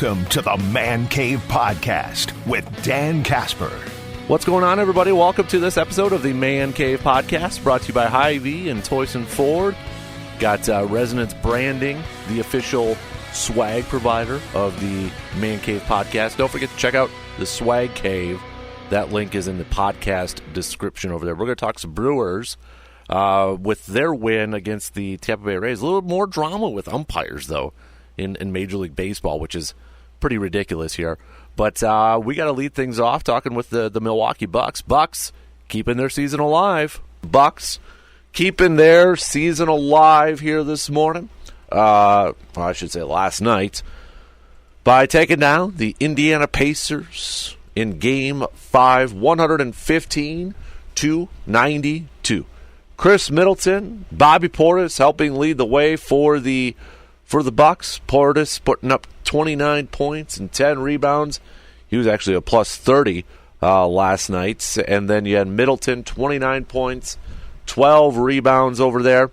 Welcome to the Man Cave Podcast with Dan Casper. What's going on, everybody? Welcome to this episode of the Man Cave Podcast, brought to you by Hy-Vee and Toyson Ford. Got Resonance Branding, the official swag provider of the Man Cave Podcast. Don't forget to check out the Swag Cave. That link is in the podcast description over there. We're going to talk some Brewers with their win against the Tampa Bay Rays. A little more drama with umpires, though, in Major League Baseball, which is pretty ridiculous here. But we got to lead things off talking with the Milwaukee Bucks. Bucks keeping their season alive. Bucks keeping their season alive here this morning. Well, I should say last night, by taking down the Indiana Pacers in Game 5, 115-92. Chris Middleton, Bobby Portis helping lead the way for the Bucks. Portis putting up 29 points and 10 rebounds. He was actually a plus 30 last night. And then you had Middleton, 29 points, 12 rebounds over there.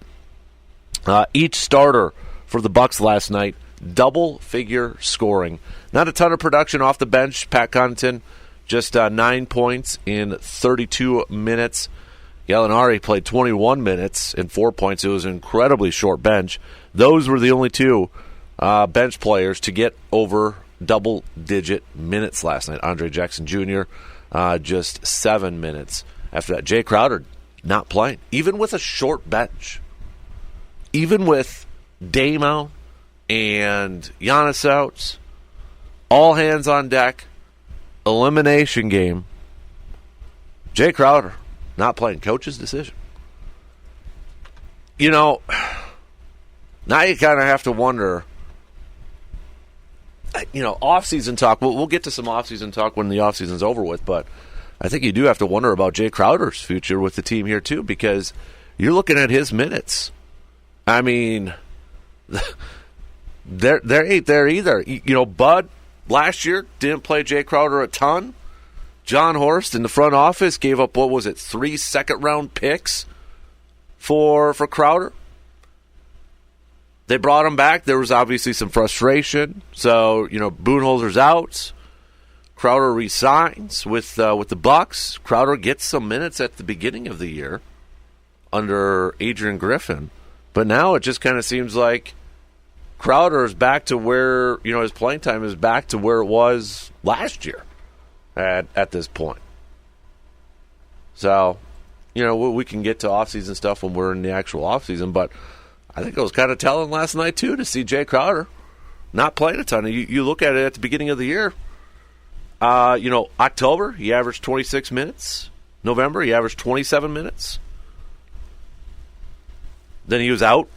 Each starter for the Bucks last night, double-figure scoring. Not a ton of production off the bench. Pat Connaughton, just 9 points in 32 minutes. Gallinari played 21 minutes and 4 points. It was an incredibly short bench. Those were the only two bench players to get over double-digit minutes last night. Andre Jackson Jr., just 7 minutes. After that, Jay Crowder not playing, even with a short bench. Even with Dame out and Giannis out, all hands on deck, elimination game. Jay Crowder not playing. Coach's decision. You know, now you kind of have to wonder, off-season talk. We'll get to some off-season talk when the off-season's over with, but I think you do have to wonder about Jay Crowder's future with the team here, too, because you're looking at his minutes. I mean, there ain't there either. Bud last year didn't play Jay Crowder a ton. John Horst in the front office gave up, 3 second-round picks for Crowder. They brought him back. There was obviously some frustration. So, Budenholzer's out. Crowder resigns with the Bucks. Crowder gets some minutes at the beginning of the year under Adrian Griffin. But now it just kind of seems like Crowder is back to where, his playing time is back to where it was last year at this point. So, we can get to offseason stuff when we're in the actual offseason, but I think it was kind of telling last night, too, to see Jay Crowder not playing a ton. You look at it at the beginning of the year. October, he averaged 26 minutes. November, he averaged 27 minutes. Then he was out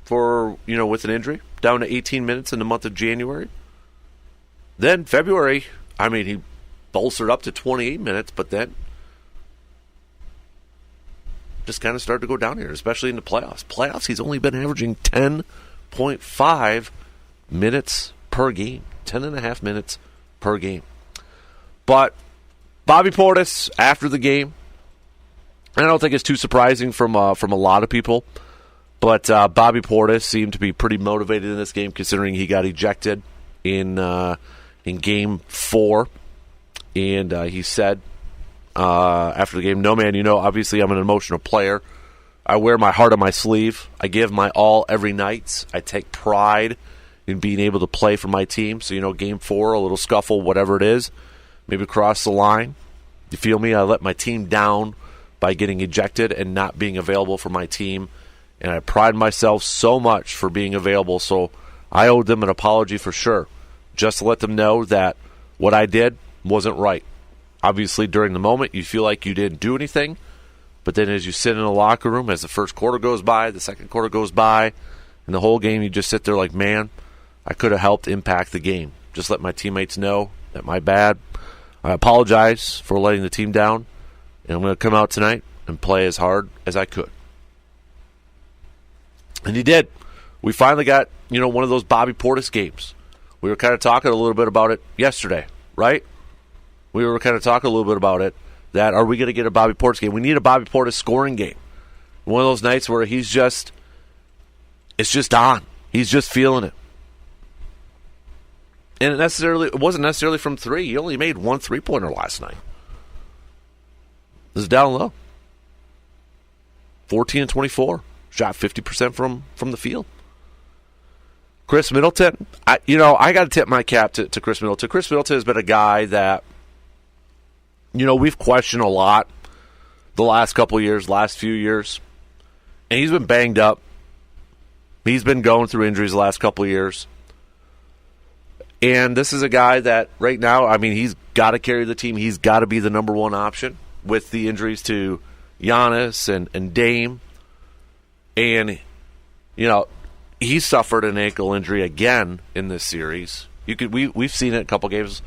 for, with an injury, down to 18 minutes in the month of January. Then February, he bolstered up to 28 minutes, but then just kind of started to go down here, especially in the playoffs. Playoffs, he's only been averaging 10.5 minutes per game, 10.5 minutes per game. But Bobby Portis, after the game, I don't think it's too surprising from a lot of people, but Bobby Portis seemed to be pretty motivated in this game, considering he got ejected in Game 4. And he said after the game, "No, man, obviously I'm an emotional player. I wear my heart on my sleeve. I give my all every night. I take pride in being able to play for my team. So, Game 4, a little scuffle, whatever it is, maybe cross the line. You feel me? I let my team down by getting ejected and not being available for my team. And I pride myself so much for being available. So I owed them an apology for sure. Just to let them know that what I did wasn't right. Obviously, during the moment, you feel like you didn't do anything. But then as you sit in the locker room, as the first quarter goes by, the second quarter goes by, and the whole game, you just sit there like, man, I could have helped impact the game. Just let my teammates know that my bad. I apologize for letting the team down, and I'm going to come out tonight and play as hard as I could." And he did. We finally got, one of those Bobby Portis games. We were kind of talking a little bit about it yesterday, right? We were kind of talking a little bit about it, that are we going to get a Bobby Portis game? We need a Bobby Portis scoring game. One of those nights where it's just on. He's just feeling it. And it wasn't necessarily from three. He only made one three-pointer last night. This is down low. 14-24. Shot 50% from the field. Chris Middleton, I got to tip my cap to Chris Middleton. Chris Middleton has been a guy that, we've questioned a lot the last few years. And he's been banged up. He's been going through injuries the last couple of years. And this is a guy that right now, he's got to carry the team. He's got to be the number one option with the injuries to Giannis and Dame. And, he suffered an ankle injury again in this series. We've seen it a couple games.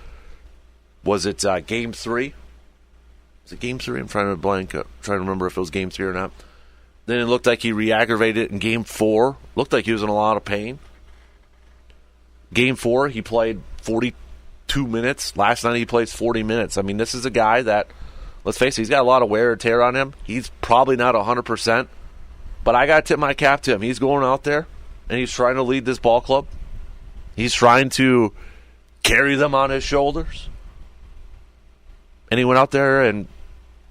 Was it Game 3? Was it Game 3? I'm trying to remember if it was Game 3 or not. Then it looked like he re-aggravated it in Game 4. Looked like he was in a lot of pain. Game 4, he played 42 minutes. Last night he plays 40 minutes. This is a guy that, let's face it, he's got a lot of wear and tear on him. He's probably not 100%. But I got to tip my cap to him. He's going out there, and he's trying to lead this ball club. He's trying to carry them on his shoulders. And he went out there and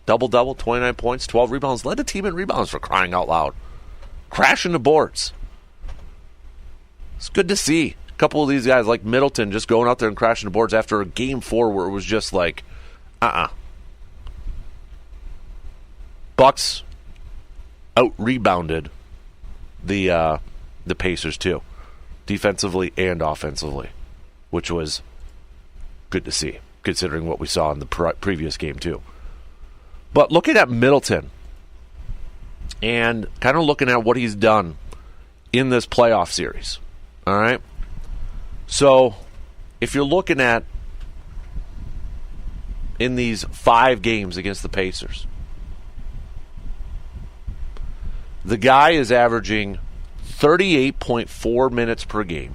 double-double, 29 points, 12 rebounds. Led the team in rebounds, for crying out loud. Crashing the boards. It's good to see a couple of these guys like Middleton just going out there and crashing the boards after a Game 4 where it was just like, Bucks out-rebounded the Pacers too, defensively and offensively, which was good to see, considering what we saw in the previous game too. But looking at Middleton and kind of looking at what he's done in this playoff series, all right? So if you're looking at in these 5 games against the Pacers, the guy is averaging 38.4 minutes per game,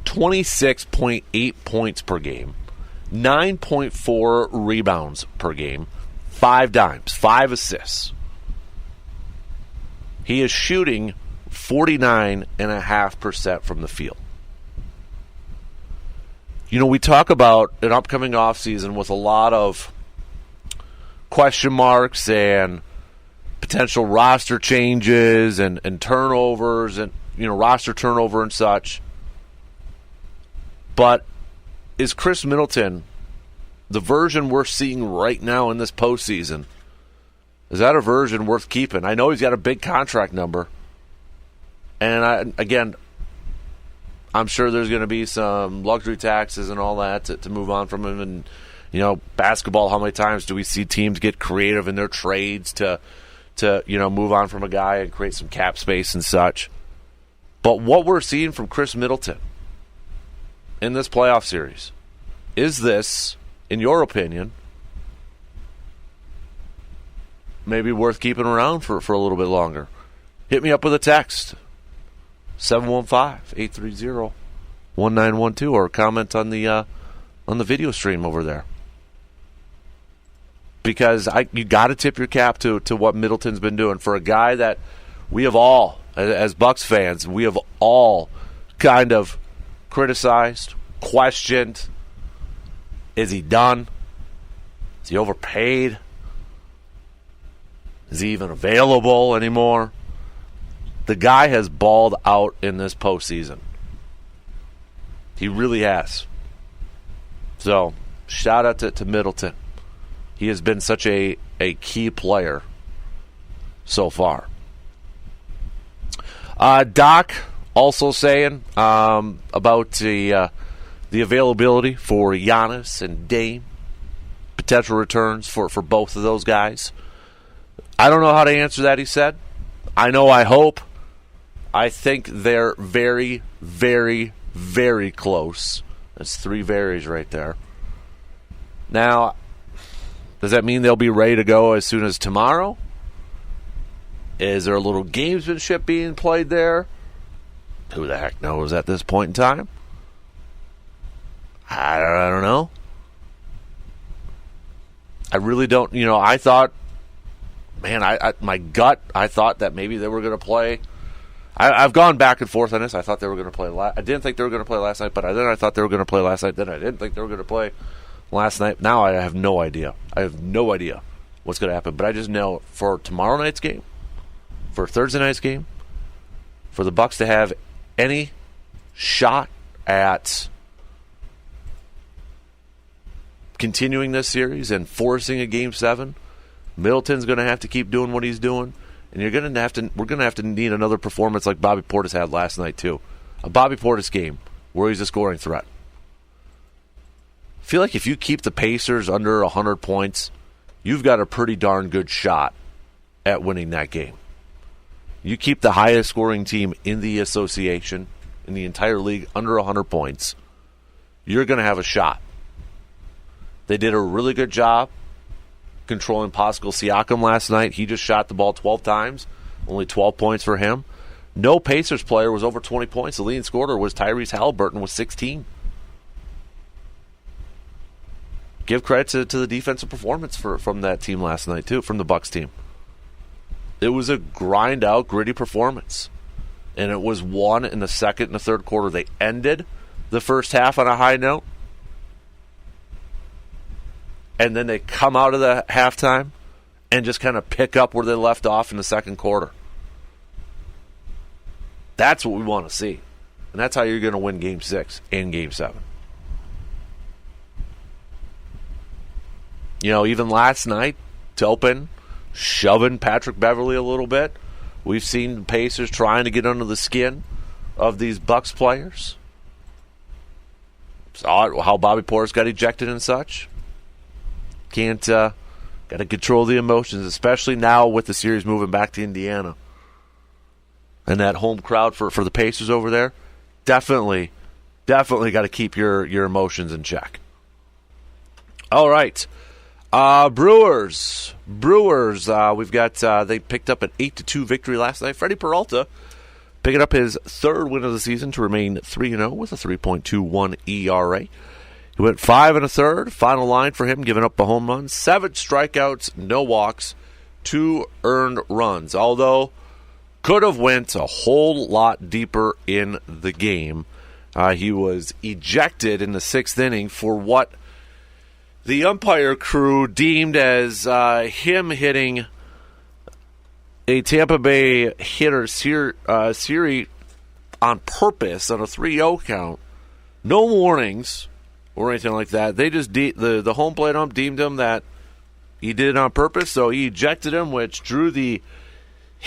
26.8 points per game, 9.4 rebounds per game, 5 dimes, 5 assists. He is shooting 49.5% from the field. We talk about an upcoming offseason with a lot of question marks and potential roster changes and turnovers and, roster turnover and such. But is Chris Middleton, the version we're seeing right now in this postseason, is that a version worth keeping? I know he's got a big contract number. And, I'm sure there's going to be some luxury taxes and all that to move on from him. And, basketball, how many times do we see teams get creative in their trades to move on from a guy and create some cap space and such. But what we're seeing from Chris Middleton in this playoff series, is this, in your opinion, maybe worth keeping around for a little bit longer? Hit me up with a text, 715-830-1912, or comment on the video stream over there. Because you got to tip your cap to what Middleton's been doing for a guy that we have all, as Bucks fans, we have all kind of criticized, questioned. Is he done? Is he overpaid? Is he even available anymore? The guy has balled out in this postseason. He really has. So, shout out to Middleton. He has been such a key player so far. Doc also saying about the availability for Giannis and Dame, potential returns for both of those guys. I don't know how to answer that, he said. I hope. I think they're very, very, very close. That's 3 varies right there. Now, does that mean they'll be ready to go as soon as tomorrow? Is there a little gamesmanship being played there? Who the heck knows at this point in time? I don't know. I really don't. I thought, man, my gut, I thought that maybe they were going to play. I've gone back and forth on this. I thought they were going to play. I didn't think they were going to play last night, but then I thought they were going to play last night. Then I didn't think they were going to play last night. Now I have no idea. I have no idea what's going to happen. But I just know for tomorrow night's game, for Thursday night's game, for the Bucks to have any shot at continuing this series and forcing a Game 7, Middleton's going to have to keep doing what he's doing. And we're going to have to need another performance like Bobby Portis had last night too. A Bobby Portis game where he's a scoring threat. I feel like if you keep the Pacers under 100 points, you've got a pretty darn good shot at winning that game. You keep the highest scoring team in the association, in the entire league, under 100 points, you're going to have a shot. They did a really good job controlling Pascal Siakam last night. He just shot the ball 12 times, only 12 points for him. No Pacers player was over 20 points. The leading scorer was Tyrese Halliburton with 16. Give credit to the defensive performance from that team last night, too, from the Bucks team. It was a grind-out, gritty performance. And it was won in the second and the third quarter. They ended the first half on a high note. And then they come out of the halftime and just kind of pick up where they left off in the second quarter. That's what we want to see. And that's how you're going to win Game 6 and Game 7. You know, even last night, to open, shoving Patrick Beverley a little bit. We've seen the Pacers trying to get under the skin of these Bucks players. Saw how Bobby Portis got ejected and such. Got to control the emotions, especially now with the series moving back to Indiana. And that home crowd for the Pacers over there, definitely got to keep your emotions in check. All right. Brewers. We've got, they picked up an 8-2 victory last night. Freddie Peralta picking up his third win of the season to remain 3-0 with a 3.21 ERA. He went 5 1/3. Final line for him, giving up a home run. 7 strikeouts, no walks, 2 earned runs. Although, could have went a whole lot deeper in the game. He was ejected in the 6th inning for what the umpire crew deemed as him hitting a Tampa Bay hitter, Siri, on purpose on a 3-0 count. No warnings or anything like that. They just the home plate ump deemed him that he did it on purpose, so he ejected him, which drew the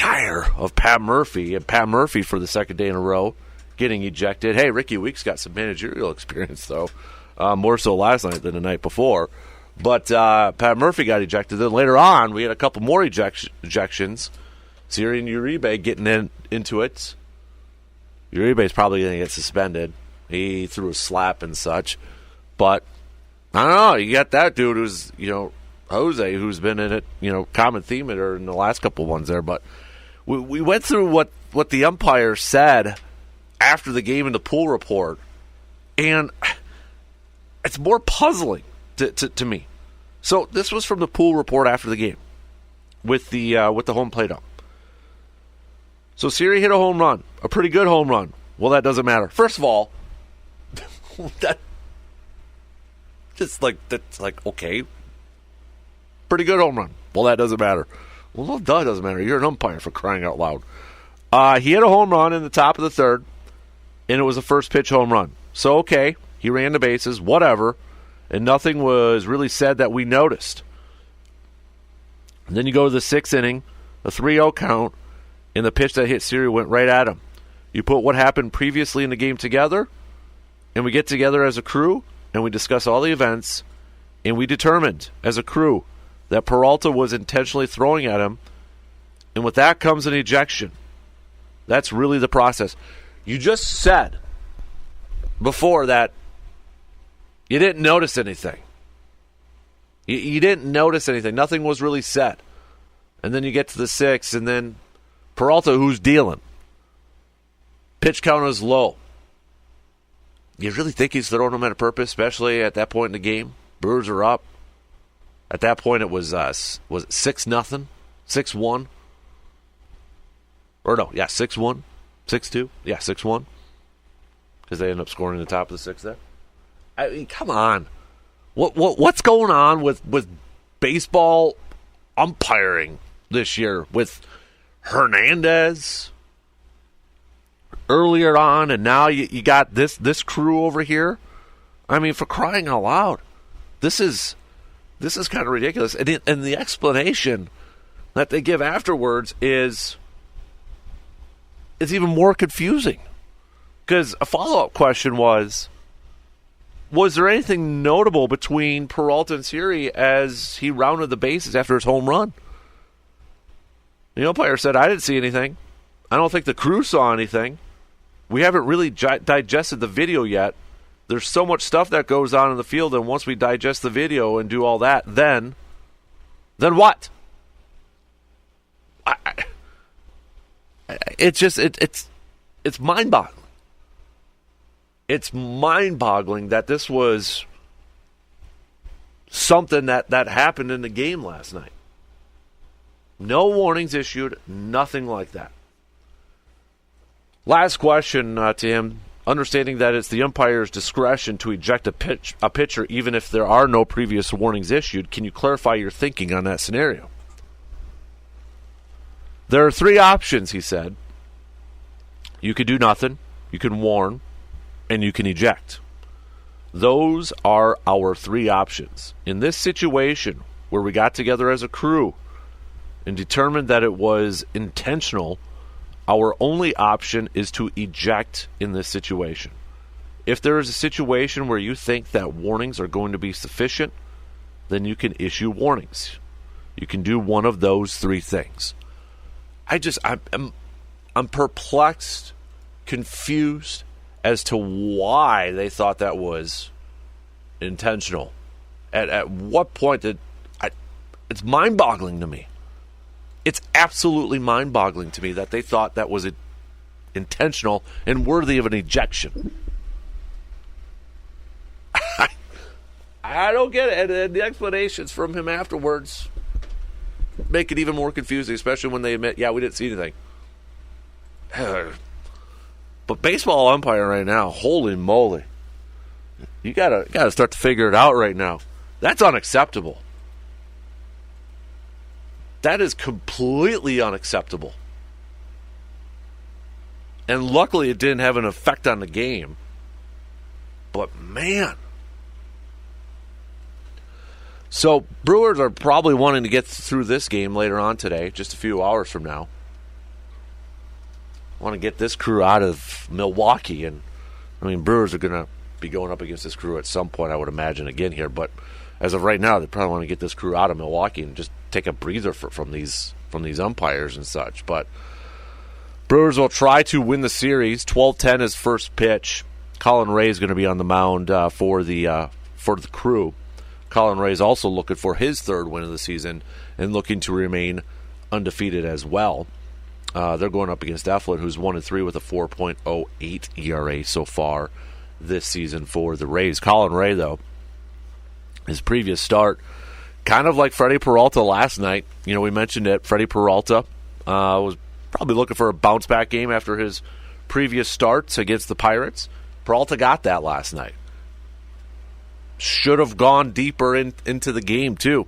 ire of Pat Murphy. And Pat Murphy, for the second day in a row, getting ejected. Hey, Ricky Weeks got some managerial experience, though. More so last night than the night before. But Pat Murphy got ejected. Then later on, we had a couple more ejections. Siri and Uribe getting into it. Uribe's probably going to get suspended. He threw a slap and such. But, I don't know, you got that dude who's, Jose, who's been in it, common theme in the last couple ones there. But we went through what the umpire said after the game in the pool report. And it's more puzzling to me. So this was from the pool report after the game with the home plate ump. So Siri hit a home run, a pretty good home run. Well, that doesn't matter. First of all, that's like okay, pretty good home run. Well, that doesn't matter. Well, no, duh, doesn't matter. You're an umpire, for crying out loud. He hit a home run in the top of the third, and it was a first pitch home run. So okay, he ran the bases, whatever, and nothing was really said that we noticed. And then you go to the 6th inning, a 3-0 count, and the pitch that hit Siri went right at him. You put what happened previously in the game together, and we get together as a crew, and we discuss all the events, and we determined as a crew that Peralta was intentionally throwing at him, and with that comes an ejection. That's really the process. You just said before that you didn't notice anything. You didn't notice anything. Nothing was really said. And then you get to the 6th, and then Peralta, who's dealing. Pitch count is low. You really think he's throwing them on purpose, especially at that point in the game? Brewers are up. At that point, it was 6-0? 6-1? Or no, yeah, 6-1. 6-2? Yeah, 6-1. Because they end up scoring the top of the sixth there. I mean, come on. What's going on with baseball umpiring this year with Hernandez earlier on, and now you got this crew over here? I mean, for crying out loud, this is kind of ridiculous. And the explanation that they give afterwards is even more confusing. Because a follow-up question was there anything notable between Peralta and Siri as he rounded the bases after his home run? The umpire said, I didn't see anything. I don't think the crew saw anything. We haven't really digested the video yet. There's so much stuff that goes on in the field, and once we digest the video and do all that, then what? It's mind-boggling. It's mind-boggling that this was something that happened in the game last night. No warnings issued, nothing like that. Last question to him. Understanding that it's the umpire's discretion to eject a pitcher even if there are no previous warnings issued, can you clarify your thinking on that scenario? There are 3 options, he said. You could do nothing, you can warn, and you can eject. Those are our 3 options. In this situation, where we got together as a crew and determined that it was intentional, our only option is to eject in this situation. If there is a situation where you think that warnings are going to be sufficient, then you can issue warnings. You can do one of those 3 things. I'm perplexed, confused as to why they thought that was intentional. At what point it's mind-boggling to me. It's absolutely mind-boggling to me that they thought that was intentional and worthy of an ejection. I don't get it. And the explanations from him afterwards make it even more confusing, especially when they admit, yeah, we didn't see anything. But baseball umpire right now, holy moly. You gotta start to figure it out right now. That's unacceptable. That is completely unacceptable. And luckily it didn't have an effect on the game. But man. So Brewers are probably wanting to get through this game later on today, just a few hours from now. Want to get this crew out of Milwaukee. And I mean, Brewers are going to be going up against this crew at some point, I would imagine, again here. But as of right now, they probably want to get this crew out of Milwaukee and just take a breather from these umpires and such. But Brewers will try to win the series. 12-10 is first pitch. Colin Ray is going to be on the mound for the crew. Colin Ray is also looking for his 3rd win of the season and looking to remain undefeated as well. They're going up against Eflin, who's 1-3 with a 4.08 ERA so far this season for the Rays. Colin Ray, though, his previous start, kind of like Freddie Peralta last night. You know, we mentioned it. Freddie Peralta was probably looking for a bounce-back game after his previous starts against the Pirates. Peralta got that last night. Should have gone deeper into the game, too.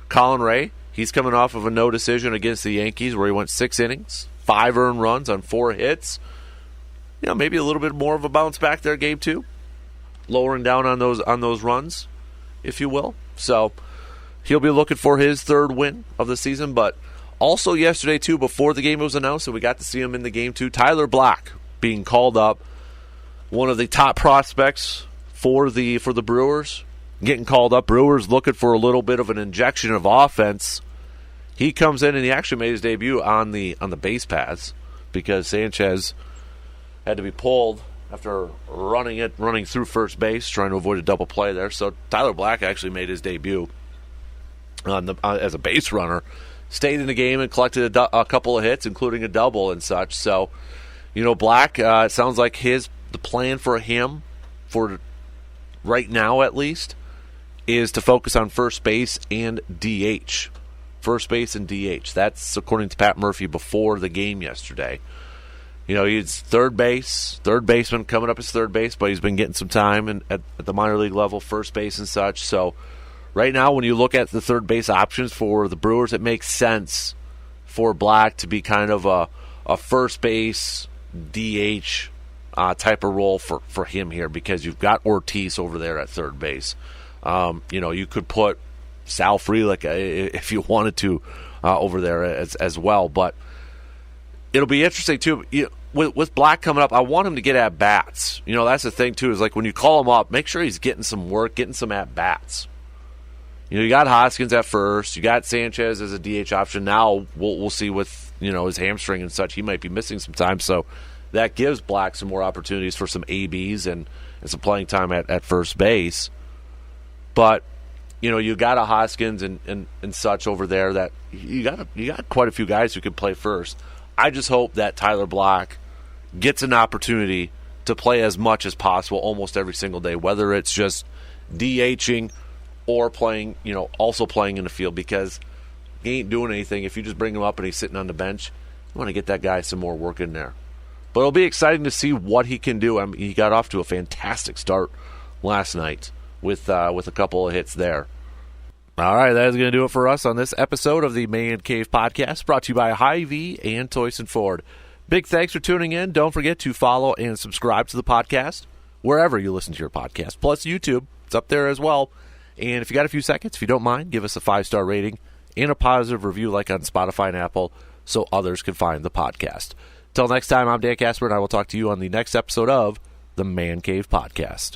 Colin Ray, he's coming off of a no decision against the Yankees where he went 6 innings, 5 earned runs on 4 hits. You know, maybe a little bit more of a bounce-back there, game 2. Lowering down on those runs, if you will. So he'll be looking for his 3rd win of the season. But also yesterday, too, before the game was announced, and we got to see him in the game, too, Tyler Black being called up, one of the top prospects for the Brewers, getting called up. Brewers looking for a little bit of an injection of offense. He comes in, and he actually made his debut on the base paths because Sanchez had to be pulled after running through first base, trying to avoid a double play there. So Tyler Black actually made his debut as a base runner, stayed in the game and collected a couple of hits, including a double and such. So, you know, Black, it sounds like the plan for him, for right now at least, is to focus on first base and DH. First base and DH. That's according to Pat Murphy before the game yesterday. He's third baseman coming up as third base, but he's been getting some time at the minor league level, first base and such. So right now, when you look at the third base options for the Brewers, it makes sense for Black to be kind of a first base DH type of role for him here, because you've got Ortiz over there at third base. You could put Sal Frelick if you wanted to over there as well, but it'll be interesting too. With Black coming up, I want him to get at bats. That's the thing too. Is like when you call him up, make sure he's getting some work, getting some at bats. You got Hoskins at first, you got Sanchez as a DH option. Now we'll see with his hamstring and such, he might be missing some time. So that gives Black some more opportunities for some ABs and some playing time at first base. But you got a Hoskins and such over there that you got quite a few guys who can play first. I just hope that Tyler Black gets an opportunity to play as much as possible almost every single day, whether it's just DHing or playing, also playing in the field, because he ain't doing anything if you just bring him up and he's sitting on the bench. You want to get that guy some more work in there. But it'll be exciting to see what he can do. I mean, he got off to a fantastic start last night with a couple of hits there. All right, that is going to do it for us on this episode of the Man Cave Podcast, brought to you by Hy-Vee and Toyson Ford. Big thanks for tuning in. Don't forget to follow and subscribe to the podcast wherever you listen to your podcast, plus YouTube. It's up there as well. And if you got a few seconds, if you don't mind, give us a 5-star rating and a positive review like on Spotify and Apple so others can find the podcast. Till next time, I'm Dan Casper, and I will talk to you on the next episode of the Man Cave Podcast.